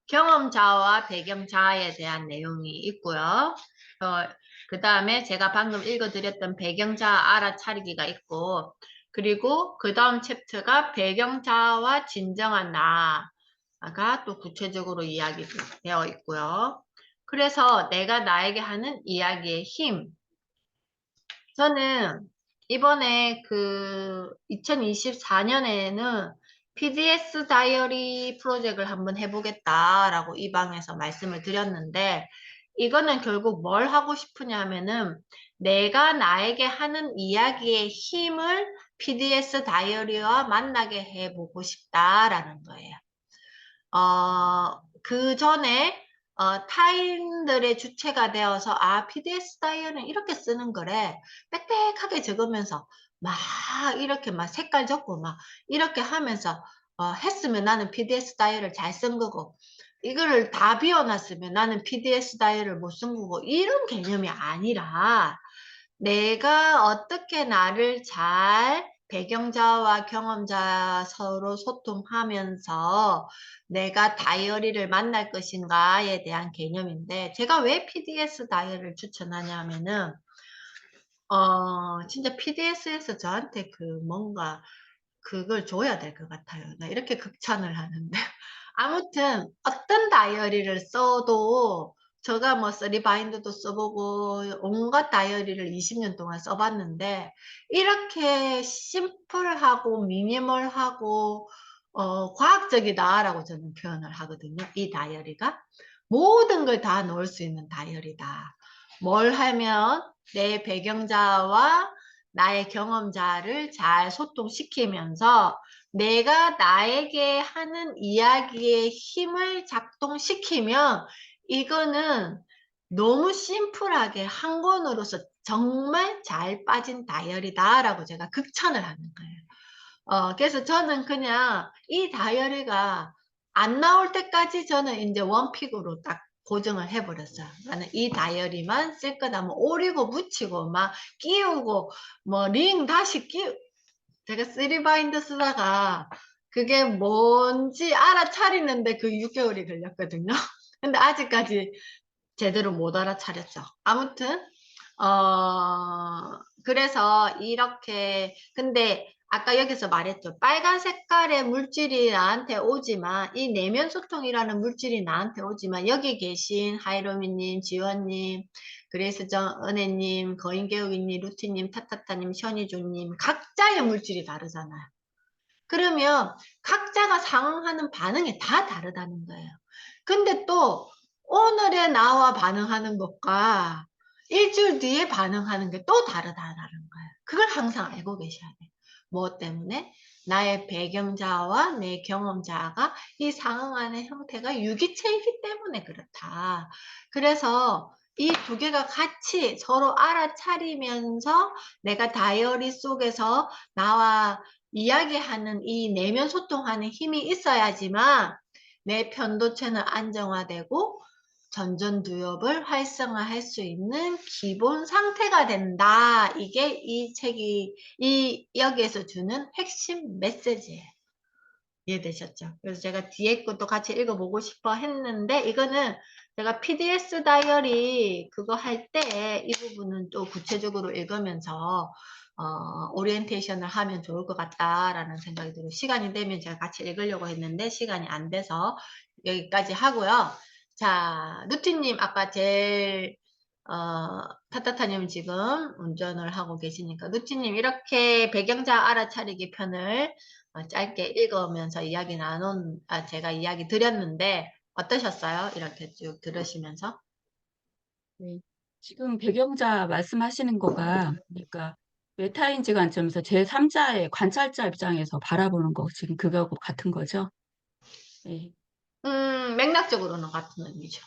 Speaker 1: 경험자와 배경자에 대한 내용이 있고요. 그 다음에 제가 방금 읽어드렸던 배경자 알아차리기가 있고, 그리고 그 다음 챕터가 배경자와 진정한 나가 또 구체적으로 이야기되어 있고요. 그래서 내가 나에게 하는 이야기의 힘. 저는 이번에 그 2024년에는 PDS 다이어리 프로젝트를 한번 해보겠다라고 이 방에서 말씀을 드렸는데, 이거는 결국 뭘 하고 싶으냐 하면은 내가 나에게 하는 이야기의 힘을 PDS 다이어리와 만나게 해보고 싶다라는 거예요. 그 전에 타인들의 주체가 되어서 PDS 다이어리는 이렇게 쓰는 거래. 빽빽하게 적으면서 막 이렇게 막 색깔 적고 막 이렇게 하면서 했으면 나는 PDS 다이어리를 잘 쓴 거고, 이거를 다 비워놨으면 나는 PDS 다이어리를 못 쓴 거고, 이런 개념이 아니라 내가 어떻게 나를 잘 배경자와 경험자 서로 소통하면서 내가 다이어리를 만날 것인가에 대한 개념인데, 제가 왜 PDS 다이어리를 추천하냐면은 진짜 PDS에서 저한테 그 뭔가 그걸 줘야 될 것 같아요. 나 이렇게 극찬을 하는데 아무튼 어떤 다이어리를 써도, 제가 뭐 쓰리바인드도 써보고 온갖 다이어리를 20년 동안 써봤는데 이렇게 심플하고 미니멀하고 과학적이다라고 저는 표현을 하거든요. 이 다이어리가 모든 걸 다 넣을 수 있는 다이어리다. 뭘 하면 내 배경자와 나의 경험자를 잘 소통시키면서 내가 나에게 하는 이야기의 힘을 작동시키면 이거는 너무 심플하게 한 권으로서 정말 잘 빠진 다이어리다라고 제가 극찬을 하는 거예요. 그래서 저는 그냥 이 다이어리가 안 나올 때까지 저는 이제 원픽으로 딱 고정을 해버렸어요. 나는 이 다이어리만 쓸 거다. 뭐 오리고 붙이고 막 끼우고 뭐 링 다시 제가 쓰리바인드 쓰다가 그게 뭔지 알아차리는데 그 6개월이 걸렸거든요. 근데 아직까지 제대로 못 알아차렸죠. 아무튼 그래서 이렇게, 근데 아까 여기서 말했죠. 빨간 색깔의 물질이 나한테 오지만, 이 내면 소통이라는 물질이 나한테 오지만, 여기 계신 하이로미님, 지원님, 그레이스정 은혜님, 거인개우기님, 루티님, 타타타님, 션이조님, 각자의 물질이 다르잖아요. 그러면 각자가 상응하는 반응이 다 다르다는 거예요. 근데 또 오늘의 나와 반응하는 것과 일주일 뒤에 반응하는 게 또 다르다는 거예요. 그걸 항상 알고 계셔야 돼요. 뭐 때문에? 나의 배경자와 내 경험자가 이 상응하는 형태가 유기체이기 때문에 그렇다. 그래서 이 두 개가 같이 서로 알아차리면서 내가 다이어리 속에서 나와 이야기하는 이 내면 소통하는 힘이 있어야지만 내 편도체는 안정화되고 전전두엽을 활성화할 수 있는 기본 상태가 된다. 이게 이 책이 여기에서 주는 핵심 메시지예요. 이해되셨죠? 그래서 제가 뒤에 것도 같이 읽어보고 싶어 했는데, 이거는 제가 PDS 다이어리 그거 할 때 이 부분은 또 구체적으로 읽으면서 오리엔테이션을 하면 좋을 것 같다라는 생각이 들고, 시간이 되면 제가 같이 읽으려고 했는데 시간이 안 돼서 여기까지 하고요. 자, 누티님 아까 제일 타타타님 지금 운전을 하고 계시니까 누티님 이렇게 배경자 알아차리기 편을 짧게 읽으면서 이야기 제가 이야기 드렸는데 어떠셨어요? 이렇게 쭉 들으시면서?
Speaker 3: 네. 지금 배경자 말씀하시는 거가 그러니까 메타인지 관점에서 제3자의 관찰자 입장에서 바라보는 거 지금 그거하고 같은 거죠. 네.
Speaker 1: 맥락적으로는 같은 의미죠.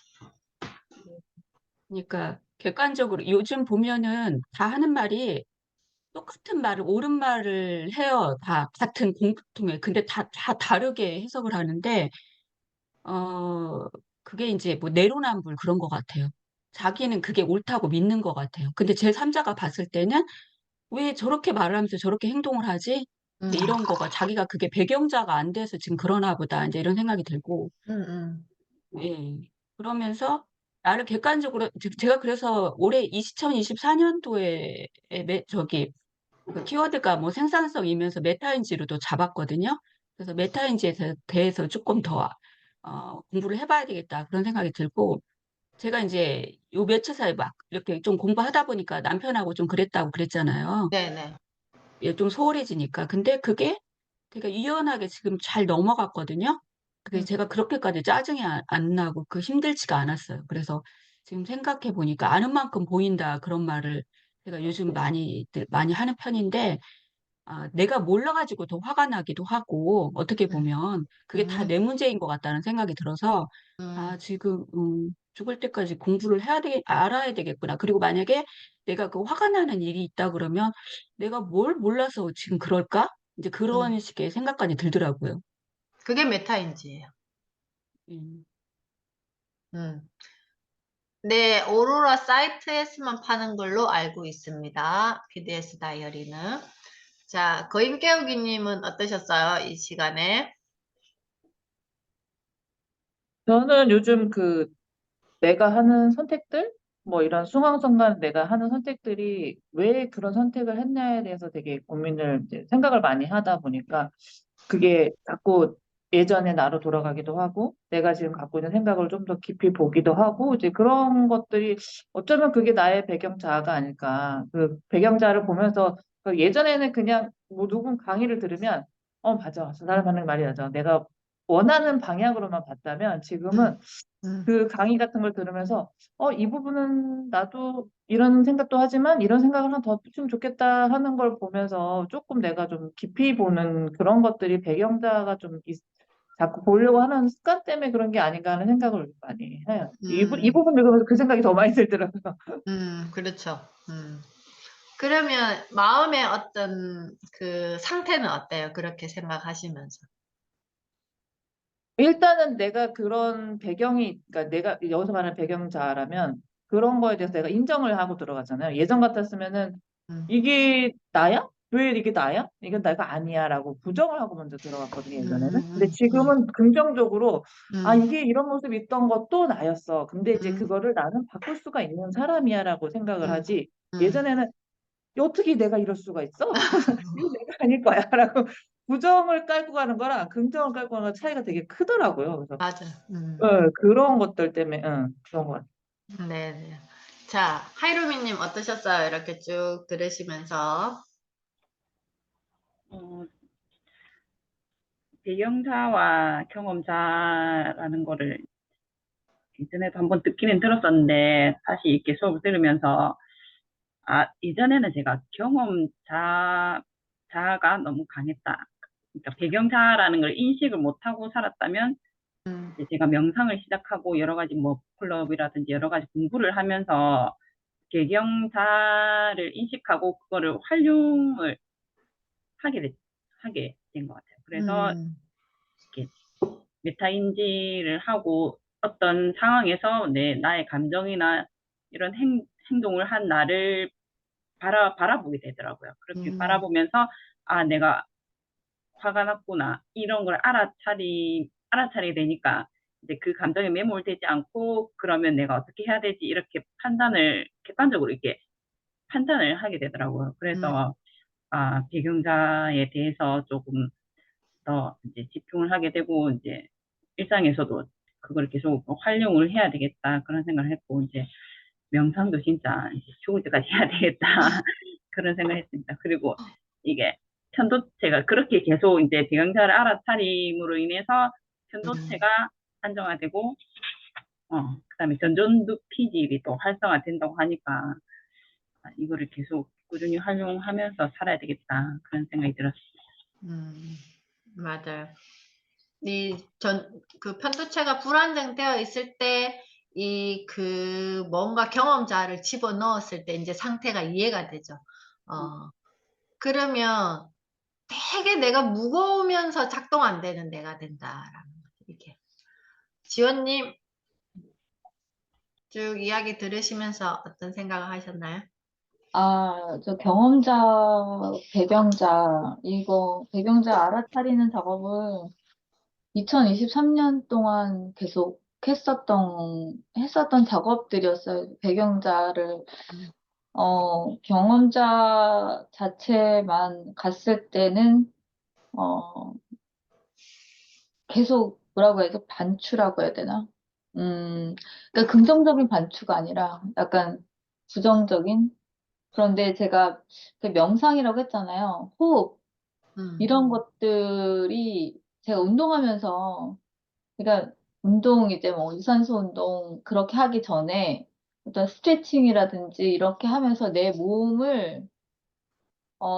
Speaker 3: 그러니까 객관적으로 요즘 보면은 다 하는 말이 똑같은 말을 옳은 말을 해요. 다 같은 공통의. 근데 다 다르게 해석을 하는데 어 그게 이제 뭐 내로남불 그런 것 같아요. 자기는 그게 옳다고 믿는 것 같아요. 근데 제3자가 봤을 때는 왜 저렇게 말을 하면서 저렇게 행동을 하지?
Speaker 1: 음,
Speaker 3: 이제 이런 거가 자기가 그게 배경자가 안 돼서 지금 그러나 보다 이제 이런 생각이 들고
Speaker 1: 음.
Speaker 3: 예. 그러면서 나를 객관적으로 제가 그래서 올해 2024년도에 저기 그 키워드가 뭐 생산성이면서 메타인지로도 잡았거든요. 그래서 메타인지에 대해서 조금 더 공부를 해봐야 되겠다 그런 생각이 들고 제가 이제 요 며칠 사이 막 이렇게 좀 공부하다 보니까 남편하고 좀 그랬다고 그랬잖아요.
Speaker 1: 네네.
Speaker 3: 예, 좀 소홀해지니까. 근데 그게 되게 유연하게 지금 잘 넘어갔거든요. 그래서
Speaker 1: 음,
Speaker 3: 제가 그렇게까지 짜증이 안 나고 그 힘들지가 않았어요. 그래서 지금 생각해 보니까 아는 만큼 보인다 그런 말을 제가 요즘 많이 하는 편인데 내가 몰라가지고 더 화가 나기도 하고 어떻게
Speaker 1: 음,
Speaker 3: 보면 그게 다
Speaker 1: 음,
Speaker 3: 내 문제인 것 같다는 생각이 들어서
Speaker 1: 음,
Speaker 3: 지금 죽을 때까지 공부를 알아야 되겠구나. 그리고 만약에 내가 그 화가 나는 일이 있다 그러면 내가 뭘 몰라서 지금 그럴까? 이제
Speaker 1: 음.
Speaker 3: 그런 식의 생각까지 들더라고요.
Speaker 1: 그게 메타인지예요.
Speaker 3: 음.
Speaker 1: 음. 네, 오로라 사이트에서만 파는 걸로 알고 있습니다. PDS 다이어리는. 자, 거인 깨우기님은 어떠셨어요? 이 시간에?
Speaker 4: 저는 요즘 내가 하는 선택들, 뭐 이런 순간순간 내가 하는 선택들이 왜 그런 선택을 했냐에 대해서 되게 고민을, 이제 생각을 많이 하다 보니까 그게 자꾸 예전의 나로 돌아가기도 하고 내가 지금 갖고 있는 생각을 좀 더 깊이 보기도 하고 이제 그런 것들이 어쩌면 그게 나의 배경자아가 아닐까. 그 배경자를 보면서 예전에는 그냥 뭐 누군 강의를 들으면 맞아. 저 사람 하는 말이 맞아. 내가 원하는 방향으로만 봤다면
Speaker 1: 음,
Speaker 4: 지금은
Speaker 1: 음,
Speaker 4: 그 강의 같은 걸 들으면서 이 부분은 나도 이런 생각도 하지만 이런 생각을 하나 더 했으면 좋겠다 하는 걸 보면서 조금 내가 좀 깊이 보는 그런 것들이 배경자가 자꾸 보려고 하는 습관 때문에 그런 게 아닌가 하는 생각을 많이 해요. 이
Speaker 1: 음,
Speaker 4: 부분 읽으면서 그 생각이 더 많이 들더라고요.
Speaker 1: 그렇죠. 그러면 마음의 어떤 그 상태는 어때요? 그렇게 생각하시면서.
Speaker 4: 일단은 내가 그런 그러니까 내가 여기서 말하는 배경자라면 그런 거에 대해서 내가 인정을 하고 들어가잖아요. 예전 같았으면은
Speaker 1: 음,
Speaker 4: 이게 나야? 왜 이게 나야? 이건 내가 아니야라고 부정을 하고 먼저 들어갔거든요,
Speaker 1: 음,
Speaker 4: 예전에는. 근데
Speaker 1: 음, 음,
Speaker 4: 지금은 긍정적으로
Speaker 1: 음,
Speaker 4: 이게 이런 모습이 있던 것도 나였어. 근데 이제
Speaker 1: 음,
Speaker 4: 그거를 나는 바꿀 수가 있는 사람이야라고 생각을
Speaker 1: 음,
Speaker 4: 하지.
Speaker 1: 음.
Speaker 4: 예전에는 어떻게 내가 이럴 수가 있어? 이거 내가 아닐 거야라고 부정을 깔고 가는 거랑 긍정을 깔고 가는 거 차이가 되게 크더라고요. 그래서
Speaker 1: 맞아.
Speaker 4: 그런 것들 때문에 그런 것 같아요.
Speaker 1: 네네. 자, 하이루미님 어떠셨어요? 이렇게 쭉 들으시면서.
Speaker 2: 어, 배경자와 경험자라는 거를 인터넷 한번 듣기는 들었었는데 다시 이렇게 수업을 들으면서 이전에는 제가 자아가 너무 강했다. 그러니까 배경자라는 걸 인식을 못하고 살았다면
Speaker 1: 음,
Speaker 2: 이제 제가 명상을 시작하고 여러 가지 뭐 클럽이라든지 여러 가지 공부를 하면서 배경자를 인식하고 그거를 활용을 하게 하게 된 것 같아요. 그래서
Speaker 1: 음,
Speaker 2: 이렇게 메타인지를 하고 어떤 상황에서 나의 감정이나 이런 행동을 한 나를 바라보게 되더라고요. 그렇게
Speaker 1: 음,
Speaker 2: 바라보면서 내가
Speaker 5: 화가 났구나 이런 걸 알아차리게 되니까 이제 그 감정에 매몰되지 않고 그러면 내가 어떻게 해야 되지 이렇게 객관적으로 이렇게 판단을 하게 되더라고요. 그래서 배경자에 대해서 조금 더 이제 집중을 하게 되고 이제 일상에서도 그걸 계속 활용을 해야 되겠다 그런 생각을 했고 이제 명상도 진짜 이제 죽을 때까지 해야 되겠다 그런 생각을 했습니다. 그리고 이게 편도체가 그렇게 계속 이제 배경자를 알아차림으로 인해서 편도체가 안정화되고 그다음에 전전두 피질이 또 활성화된다고 하니까 이거를 계속 꾸준히 활용하면서 살아야 되겠다 그런 생각이 들었습니다.
Speaker 1: 맞아요. 그 편도체가 불안정되어 있을 때, 뭔가 경험자를 집어 넣었을 때 이제 상태가 이해가 되죠. 그러면 되게 내가 무거우면서 작동 안 되는 내가 된다라는 거죠, 이게. 지원님, 쭉 이야기 들으시면서 어떤 생각을 하셨나요?
Speaker 4: 저 경험자, 배경자, 이거, 배경자 알아차리는 작업을 2023년 동안 계속 했었던 작업들이었어요. 배경자를, 경험자 자체만 갔을 때는, 계속 뭐라고 해야 돼? 반추라고 해야 되나? 그러니까 긍정적인 반추가 아니라 약간 부정적인? 그런데 제가 그 명상이라고 했잖아요. 호흡, 이런 것들이 제가 운동하면서, 그러니까 운동 이제 뭐 유산소 운동 그렇게 하기 전에 어떤 스트레칭이라든지 이렇게 하면서 내 몸을,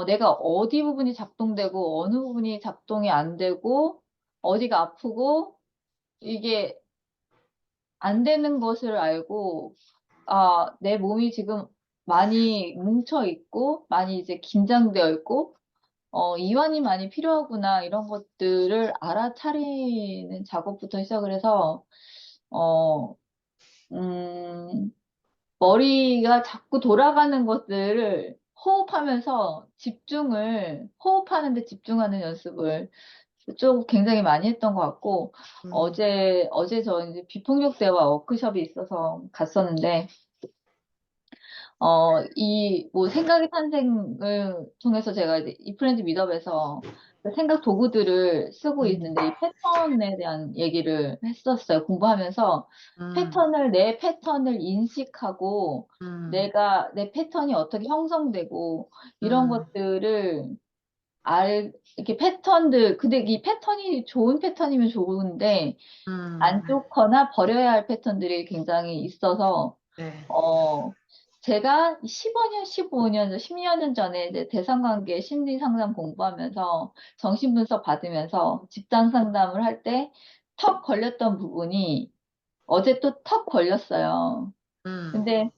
Speaker 4: 내가 어디 부분이 작동되고 어느 부분이 작동이 안 되고 어디가 아프고 이게 안 되는 것을 알고, 내 몸이 지금 많이 뭉쳐 있고, 많이 이제 긴장되어 있고, 이완이 많이 필요하구나, 이런 것들을 알아차리는 작업부터 시작을 해서, 어, 음, 머리가 자꾸 돌아가는 것들을 호흡하면서 호흡하는 데 집중하는 연습을 좀 굉장히 많이 했던 것 같고, 어제 저 이제 비폭력 대화 워크숍이 있어서 갔었는데, 뭐 생각의 탄생을 통해서 제가 이제 이프렌즈 미더에서 생각 도구들을 쓰고 있는데, 이 패턴에 대한 얘기를 했었어요. 공부하면서 내 패턴을 인식하고, 내 패턴이 어떻게 형성되고, 이런 것들을 이렇게 근데 이 패턴이 좋은 패턴이면 좋은데, 안 좋거나 버려야 할 패턴들이 굉장히 있어서,
Speaker 1: 네.
Speaker 4: 제가 15년, 10년 전에 이제 대상관계 심리 상담 공부하면서 정신분석 받으면서 집단 상담을 할 때 턱 걸렸던 부분이 어제 또 턱 걸렸어요. 근데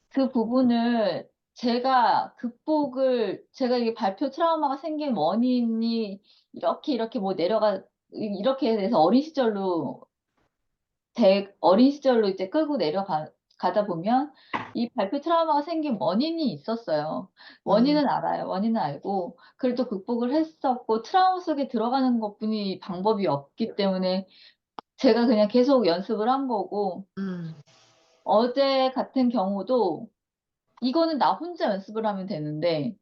Speaker 4: 그 부분을 제가 이게 발표 트라우마가 생긴 원인이 이렇게 뭐 이렇게 돼서 어린 시절로 이제 끌고 가다 보면 이 발표 트라우마가 생긴 원인이 있었어요. 원인은 알아요. 원인은 알고, 그래도 극복을 했었고, 트라우마 속에 들어가는 것뿐이 방법이 없기 때문에 제가 그냥 계속 연습을 한 거고, 어제 같은 경우도 이거는 나 혼자 연습을 하면 되는데,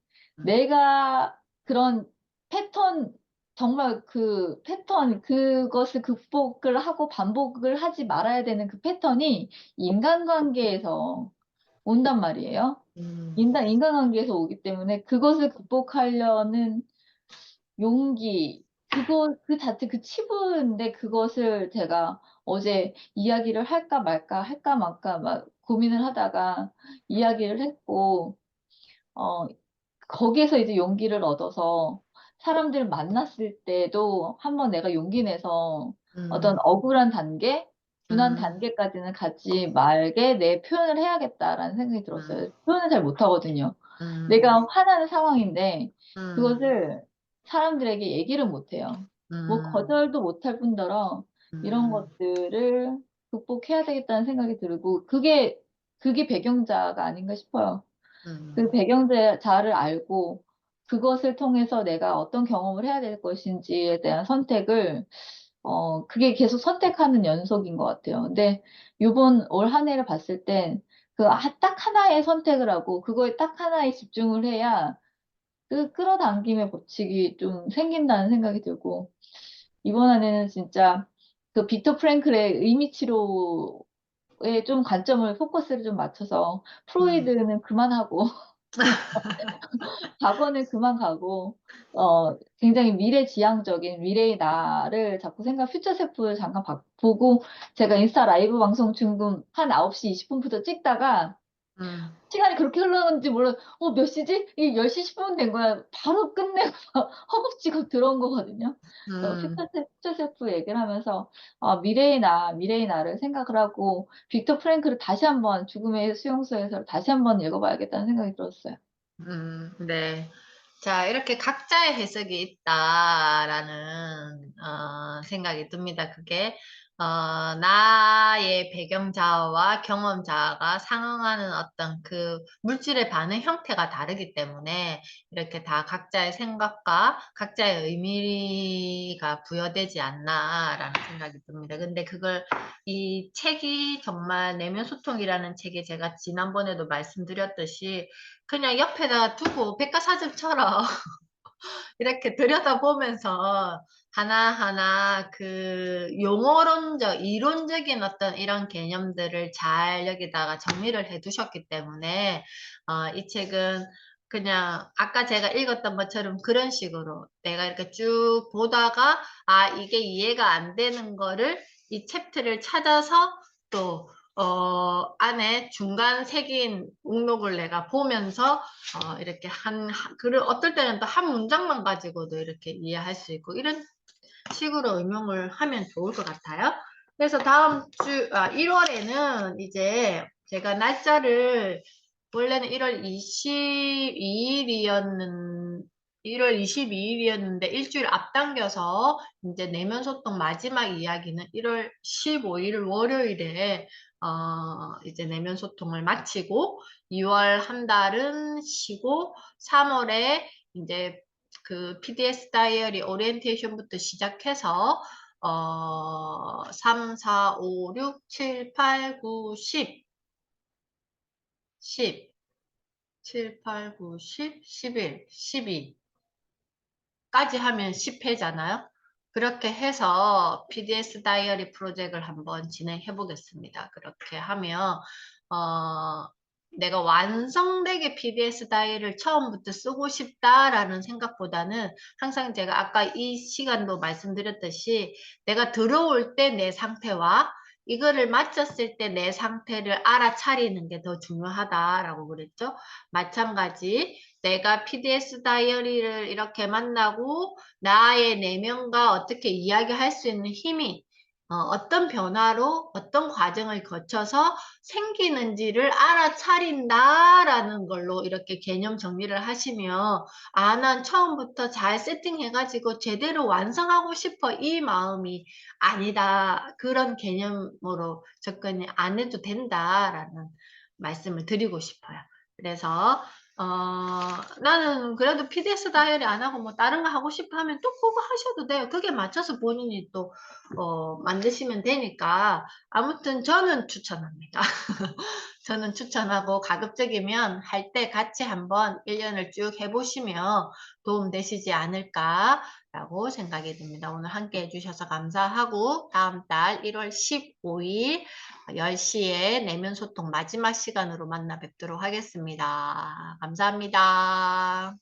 Speaker 4: 내가 그런 패턴, 정말 그 패턴, 그것을 극복을 하고 반복을 하지 말아야 되는 그 패턴이 인간관계에서 온단 말이에요. 인간관계에서 오기 때문에 그것을 극복하려는 용기, 그 자체 그 치부인데, 그것을 제가 어제 이야기를 할까 말까, 할까 말까 막 고민을 하다가 이야기를 했고, 어, 거기에서 이제 용기를 얻어서 사람들 만났을 때도 한번 내가 용기 내서 어떤 억울한 단계, 분한 단계까지는 가지 말게 내 표현을 해야겠다라는 생각이 들었어요. 표현을 잘 못하거든요. 내가 화나는 상황인데 그것을 사람들에게 얘기를 못해요. 뭐 거절도 못할 뿐더러 이런 것들을 극복해야 되겠다는 생각이 들고, 그게 배경자가 아닌가 싶어요. 그 배경자를 알고
Speaker 6: 그것을 통해서 내가 어떤 경험을 해야 될 것인지에 대한 선택을 그게 계속 선택하는 연속인 것 같아요. 근데 요번 올 한 해를 봤을 땐 딱 하나의 선택을 하고 그거에 딱 하나에 집중을 해야 그 끌어당김의 법칙이 좀 생긴다는 생각이 들고 이번 한 해는 진짜 그 빅터 프랭클의 의미 치료에 좀 관점을 포커스를 좀 맞춰서 프로이드는 그만하고 과거는 그만 가고 굉장히 미래지향적인 미래의 나를 자꾸 퓨처 셀프를 잠깐 보고 제가 인스타 라이브 방송 지금 한 9시 20분부터 찍다가
Speaker 1: 음,
Speaker 6: 시간이 그렇게 흘렀는지 몰라 몇 시지? 이게 10시 10분 된 거야. 바로 끝내고 허겁지겁 들어온 거거든요.
Speaker 1: 음,
Speaker 6: 퓨처 셀프 얘기를 하면서 미래의 나를 생각을 하고 빅터 프랭크를 다시 한번 죽음의 수용소에서 다시 한번 읽어봐야겠다는 생각이 들었어요.
Speaker 1: 네. 자, 이렇게 각자의 해석이 있다라는 생각이 듭니다. 그게 나의 배경자와 경험자가 상응하는 어떤 그 물질의 반응 형태가 다르기 때문에 이렇게 다 각자의 생각과 각자의 의미가 부여되지 않나라는 생각이 듭니다. 근데 그걸 이 책이 정말 내면 소통이라는 책이 제가 지난번에도 말씀드렸듯이 그냥 옆에다가 두고 백과사전처럼 이렇게 들여다보면서 하나하나 그 용어론적, 이론적인 어떤 이런 개념들을 잘 여기다가 정리를 해 두셨기 때문에 이 책은 그냥 아까 제가 읽었던 것처럼 그런 식으로 내가 이렇게 쭉 보다가 이게 이해가 안 되는 거를 이 챕터를 찾아서 또 안에 중간 색인 목록을 내가 보면서 이렇게 글을 어떨 때는 또 한 문장만 가지고도 이렇게 이해할 수 있고 이런 식으로 응용을 하면 좋을 것 같아요. 그래서 다음 주 1월에는 이제 제가 날짜를 원래는 1월 22일이었는데 일주일 앞당겨서 이제 내면 소통 마지막 이야기는 1월 15일 월요일에 이제 내면 소통을 마치고 2월 한 달은 쉬고 3월에 이제 그 PDS 다이어리 오리엔테이션부터 시작해서 3, 4, 5, 6, 7, 8, 9, 10, 7, 8, 9, 10, 11, 12까지 하면 10회잖아요. 그렇게 해서 PDS 다이어리 프로젝트를 한번 진행해 보겠습니다. 그렇게 하면 내가 완성되게 PDS 다이어리를 처음부터 쓰고 싶다라는 생각보다는 항상 제가 아까 이 시간도 말씀드렸듯이 내가 들어올 때 내 상태와 이거를 마쳤을 때 내 상태를 알아차리는 게 더 중요하다라고 그랬죠. 마찬가지 내가 PDS 다이어리를 이렇게 만나고 나의 내면과 어떻게 이야기할 수 있는 힘이 어떤 변화로 어떤 과정을 거쳐서 생기는지를 알아차린다라는 걸로 이렇게 개념 정리를 하시면 난 처음부터 잘 세팅해가지고 제대로 완성하고 싶어 이 마음이 아니다. 그런 개념으로 접근이 안 해도 된다라는 말씀을 드리고 싶어요. 그래서 나는 그래도 PDS 다이어리 안 하고 뭐 다른 거 하고 싶어 하면 또 그거 하셔도 돼요. 그게 맞춰서 본인이 또 만드시면 되니까 아무튼 저는 추천합니다. 저는 추천하고 가급적이면 할 때 같이 한번 1년을 쭉 해보시면 도움 되시지 않을까라고 생각이 듭니다. 오늘 함께 해주셔서 감사하고 다음 달 1월 15일 10시에 내면 소통 마지막 시간으로 만나 뵙도록 하겠습니다. 감사합니다.